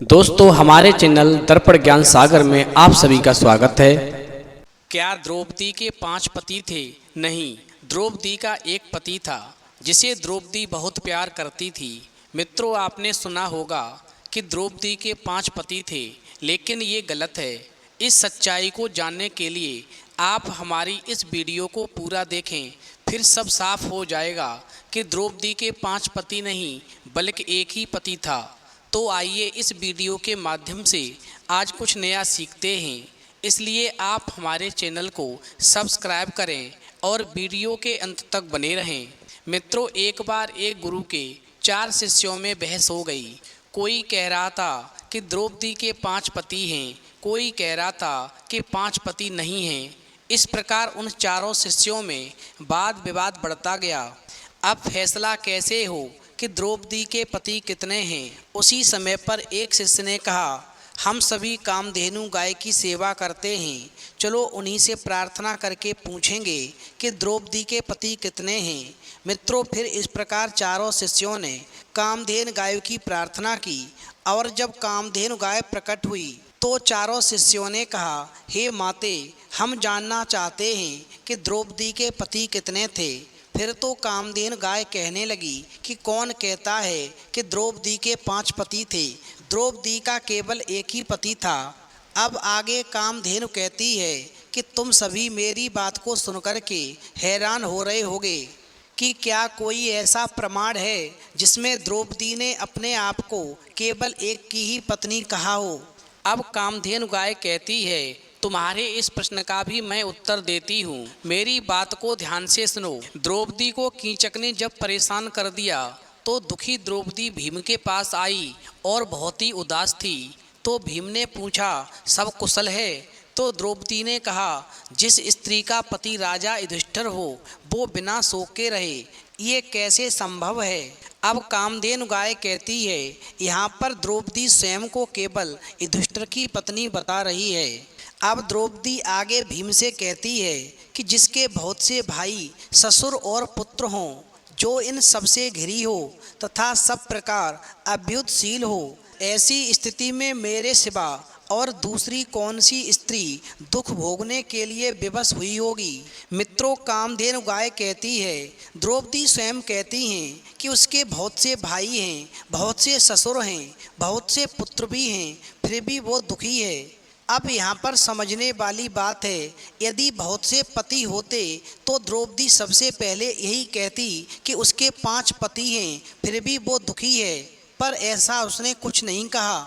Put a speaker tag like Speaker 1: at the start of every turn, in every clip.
Speaker 1: दोस्तों हमारे चैनल दर्पण ज्ञान सागर में आप सभी का स्वागत है। क्या द्रौपदी के 5 पति थे? नहीं, द्रौपदी का एक पति था जिसे द्रौपदी बहुत प्यार करती थी। मित्रों, आपने सुना होगा कि द्रौपदी के 5 पति थे, लेकिन ये गलत है। इस सच्चाई को जानने के लिए आप हमारी इस वीडियो को पूरा देखें, फिर सब साफ हो जाएगा कि द्रौपदी के 5 पति नहीं बल्कि एक ही पति था। तो आइए इस वीडियो के माध्यम से आज कुछ नया सीखते हैं, इसलिए आप हमारे चैनल को सब्सक्राइब करें और वीडियो के अंत तक बने रहें। मित्रों, एक बार एक गुरु के 4 शिष्यों में बहस हो गई। कोई कह रहा था कि द्रौपदी के 5 पति हैं, कोई कह रहा था कि 5 पति नहीं हैं। इस प्रकार उन चारों शिष्यों में वाद विवाद बढ़ता गया। अब फैसला कैसे हो कि द्रौपदी के पति कितने हैं? उसी समय पर एक शिष्य ने कहा, हम सभी कामधेनु गाय की सेवा करते हैं, चलो उन्हीं से प्रार्थना करके पूछेंगे कि द्रौपदी के पति कितने हैं। मित्रों, फिर इस प्रकार चारों शिष्यों ने कामधेनु गाय की प्रार्थना की और जब कामधेनु गाय प्रकट हुई तो चारों शिष्यों ने कहा, हे माते, हम जानना चाहते हैं कि द्रौपदी के पति कितने थे। फिर तो कामधेनु गाय कहने लगी कि कौन कहता है कि द्रौपदी के 5 पति थे, द्रौपदी का केवल एक ही पति था। अब आगे कामधेनु कहती है कि तुम सभी मेरी बात को सुनकर के हैरान हो रहे होगे कि क्या कोई ऐसा प्रमाण है जिसमें द्रौपदी ने अपने आप को केवल एक की ही पत्नी कहा हो। अब कामधेनु गाय कहती है, तुम्हारे इस प्रश्न का भी मैं उत्तर देती हूँ, मेरी बात को ध्यान से सुनो। द्रौपदी को कीचक ने जब परेशान कर दिया तो दुखी द्रौपदी भीम के पास आई और बहुत ही उदास थी। तो भीम ने पूछा, सब कुशल है? तो द्रौपदी ने कहा, जिस स्त्री का पति राजा युधिष्ठिर हो वो बिना शोक के रहे, ये कैसे संभव है? अब कामधेनु गाय कहती है, यहाँ पर द्रौपदी स्वयं को केवल युधिष्ठिर की पत्नी बता रही है। अब द्रौपदी आगे भीम से कहती है कि जिसके बहुत से भाई, ससुर और पुत्र हों, जो इन सबसे घिरी हो तथा सब प्रकार अभ्युदयशील हो, ऐसी स्थिति में मेरे सिवा और दूसरी कौन सी स्त्री दुख भोगने के लिए विवश हुई होगी। मित्रों, कामधेनु गाय कहती है, द्रौपदी स्वयं कहती हैं कि उसके बहुत से भाई हैं, बहुत से ससुर हैं, बहुत से पुत्र भी हैं, फिर भी वो दुखी है। अब यहाँ पर समझने वाली बात है, यदि बहुत से पति होते तो द्रौपदी सबसे पहले यही कहती कि उसके 5 पति हैं, फिर भी वो दुखी है। पर ऐसा उसने कुछ नहीं कहा।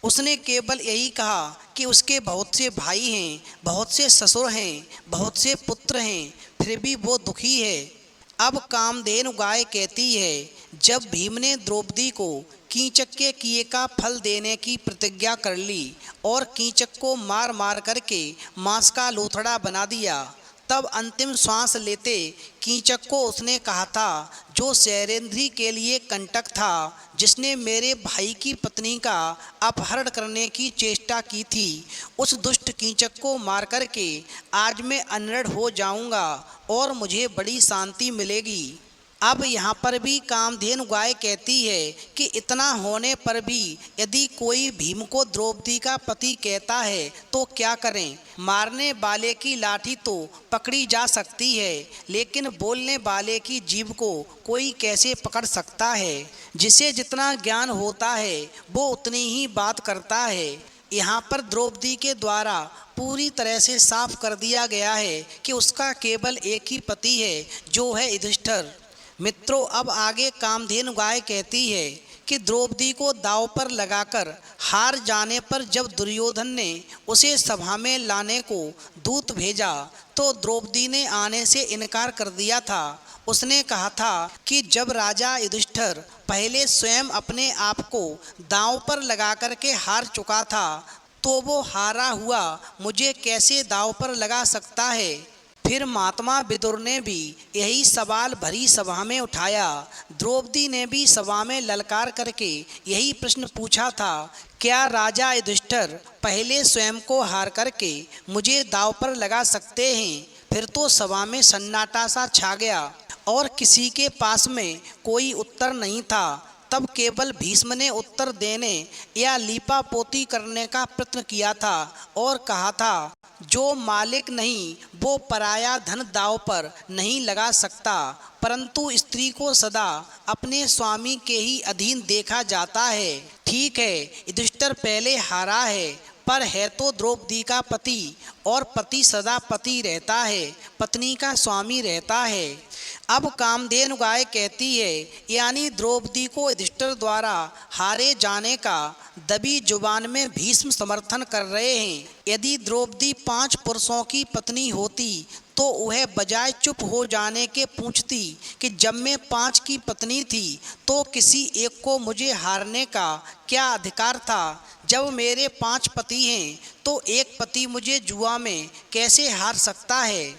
Speaker 1: उसने केवल यही कहा कि उसके बहुत से भाई हैं, बहुत से ससुर हैं, बहुत से पुत्र हैं, फिर भी वो दुखी है। अब कामधेनु गाय कहती है, जब भीम ने द्रौपदी को कीचक के किए का फल देने की प्रतिज्ञा कर ली और कीचक को मार मार करके मांस का लोथड़ा बना दिया, तब अंतिम श्वास लेते कीचक को उसने कहा था, जो शैरेंद्री के लिए कंटक था, जिसने मेरे भाई की पत्नी का अपहरण करने की चेष्टा की थी, उस दुष्ट कीचक को मार करके आज मैं अनर्ड हो जाऊंगा और मुझे बड़ी शांति मिलेगी। अब यहाँ पर भी कामधेनु गाय कहती है कि इतना होने पर भी यदि कोई भीम को द्रौपदी का पति कहता है तो क्या करें? मारने वाले की लाठी तो पकड़ी जा सकती है, लेकिन बोलने वाले की जीभ को कोई कैसे पकड़ सकता है? जिसे जितना ज्ञान होता है वो उतनी ही बात करता है। यहाँ पर द्रौपदी के द्वारा पूरी तरह से साफ कर दिया गया है कि उसका केवल एक ही पति है, जो है युधिष्ठिर। मित्रों, अब आगे कामधेनु गाय कहती है कि द्रौपदी को दांव पर लगाकर हार जाने पर जब दुर्योधन ने उसे सभा में लाने को दूत भेजा तो द्रौपदी ने आने से इनकार कर दिया था। उसने कहा था कि जब राजा युधिष्ठिर पहले स्वयं अपने आप को दांव पर लगा कर के हार चुका था, तो वो हारा हुआ मुझे कैसे दांव पर लगा सकता है? फिर महात्मा विदुर ने भी यही सवाल भरी सभा में उठाया। द्रौपदी ने भी सभा में ललकार करके यही प्रश्न पूछा था, क्या राजा युधिष्ठिर पहले स्वयं को हार करके मुझे दांव पर लगा सकते हैं? फिर तो सभा में सन्नाटा सा छा गया और किसी के पास में कोई उत्तर नहीं था। तब केवल भीष्म ने उत्तर देने या लीपापोती करने का प्रयत्न किया था और कहा था, जो मालिक नहीं वो पराया धन दांव पर नहीं लगा सकता, परंतु स्त्री को सदा अपने स्वामी के ही अधीन देखा जाता है। ठीक है, युधिष्ठिर पहले हारा है, पर है तो द्रौपदी का पति, और पति सदा पति रहता है, पत्नी का स्वामी रहता है। अब कामधेनु गाय कहती है, यानी द्रौपदी को युधिष्ठिर द्वारा हारे जाने का दबी जुबान में भीष्म समर्थन कर रहे हैं। यदि द्रौपदी 5 पुरुषों की पत्नी होती तो वह बजाय चुप हो जाने के पूछती कि जब मैं 5 की पत्नी थी तो किसी एक को मुझे हारने का क्या अधिकार था। जब मेरे 5 पति हैं तो एक पति मुझे जुआ में कैसे हार सकता है।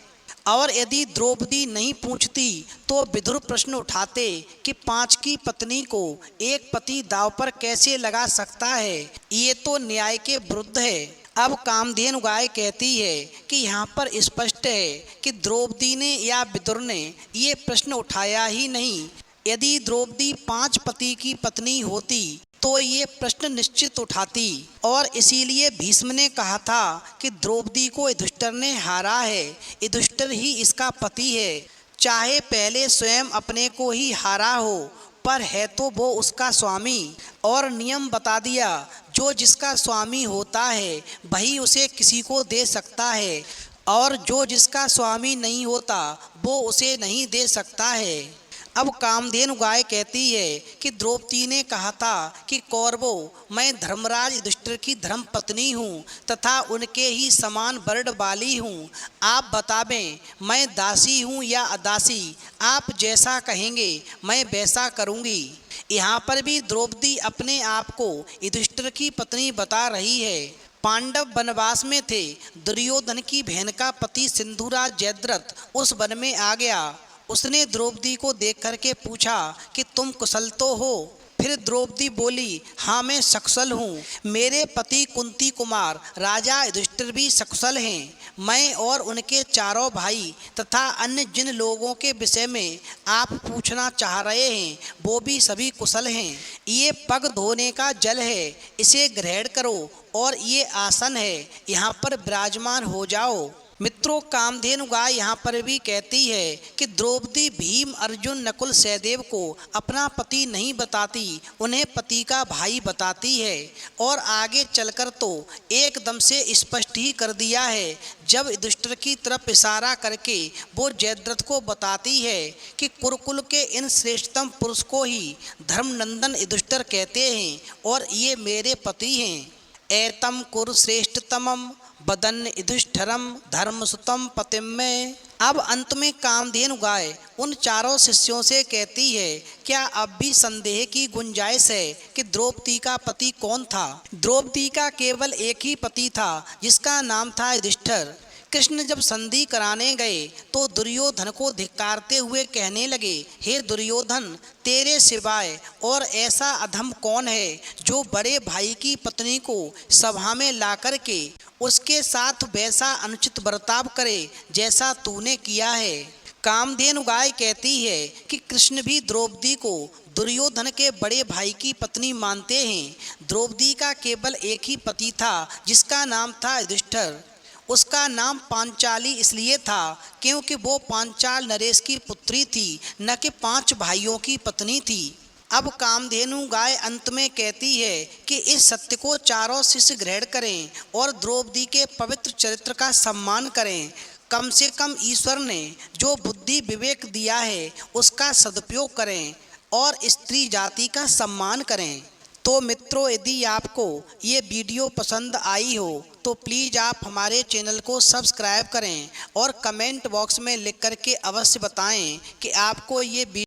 Speaker 1: और यदि द्रौपदी नहीं पूछती तो विदुर प्रश्न उठाते कि 5 की पत्नी को एक पति दांव पर कैसे लगा सकता है। ये तो न्याय के विरुद्ध है। अब कामधेनु गाय कहती है कि यहाँ पर स्पष्ट है कि द्रौपदी ने या विदुर ने ये प्रश्न उठाया ही नहीं। यदि द्रौपदी 5 पति की पत्नी होती तो ये प्रश्न निश्चित उठाती, और इसीलिए भीष्म ने कहा था कि द्रौपदी को युधिष्ठिर ने हारा है, युधिष्ठिर ही इसका पति है। चाहे पहले स्वयं अपने को ही हारा हो, पर है तो वो उसका स्वामी। और नियम बता दिया, जो जिसका स्वामी होता है वही उसे किसी को दे सकता है, और जो जिसका स्वामी नहीं होता वो उसे नहीं दे सकता है। अब कामधेनु गाय कहती है कि द्रौपदी ने कहा था कि कौरवों, मैं धर्मराज युधिष्ठिर की धर्म पत्नी हूँ तथा उनके ही समान वर्ण वाली हूँ। आप बतावें, मैं दासी हूँ या अदासी? आप जैसा कहेंगे मैं वैसा करूँगी। यहाँ पर भी द्रौपदी अपने आप को युधिष्ठिर की पत्नी बता रही है। पांडव वनवास में थे। दुर्योधन की बहन का पति सिंधुराज जयद्रथ उस वन में आ गया। उसने द्रौपदी को देख करके पूछा कि तुम कुशल तो हो? फिर द्रौपदी बोली, हाँ मैं सकुशल हूँ। मेरे पति कुंती कुमार राजा युधिष्ठिर भी सकुशल हैं। मैं और उनके चारों भाई तथा अन्य जिन लोगों के विषय में आप पूछना चाह रहे हैं वो भी सभी कुशल हैं। ये पग धोने का जल है, इसे ग्रहण करो, और ये आसन है, यहाँ पर विराजमान हो जाओ। मित्रों, कामधेनु गाय यहाँ पर भी कहती है कि द्रौपदी भीम, अर्जुन, नकुल, सहदेव को अपना पति नहीं बताती, उन्हें पति का भाई बताती है। और आगे चलकर तो एकदम से स्पष्ट ही कर दिया है, जब युधिष्ठिर की तरफ इशारा करके वो जयद्रथ को बताती है कि कुरुकुल के इन श्रेष्ठतम पुरुष को ही धर्मनंदन युधिष्ठिर कहते हैं, और ये मेरे पति हैं। एतम कुरुश्रेष्ठतमम बदन युधिष्ठिरम धर्मसुतम पतिम में। अब अंत में कामधेनु गाय उन चारों शिष्यों से कहती है, क्या अब भी संदेह की गुंजाइश है कि द्रौपदी का पति कौन था? द्रौपदी का केवल एक ही पति था, जिसका नाम था युधिष्ठिर। कृष्ण जब संधि कराने गए तो दुर्योधन को धिक्कारते हुए कहने लगे, हे दुर्योधन, तेरे सिवाय और ऐसा अधम कौन है जो बड़े भाई की पत्नी को सभा में ला कर के उसके साथ वैसा अनुचित बर्ताव करे जैसा तूने किया है। कामधेनु गाय कहती है कि कृष्ण भी द्रौपदी को दुर्योधन के बड़े भाई की पत्नी मानते हैं। द्रौपदी का केवल एक ही पति था, जिसका नाम था युधिष्ठिर। उसका नाम पांचाली इसलिए था क्योंकि वो पांचाल नरेश की पुत्री थी, न कि 5 भाइयों की पत्नी थी। अब कामधेनु गाय अंत में कहती है कि इस सत्य को चारों शिष्य ग्रहण करें और द्रौपदी के पवित्र चरित्र का सम्मान करें। कम से कम ईश्वर ने जो बुद्धि विवेक दिया है उसका सदुपयोग करें और स्त्री जाति का सम्मान करें। तो मित्रों, यदि आपको ये वीडियो पसंद आई हो तो प्लीज़ आप हमारे चैनल को सब्सक्राइब करें और कमेंट बॉक्स में लिख करके अवश्य बताएं कि आपको ये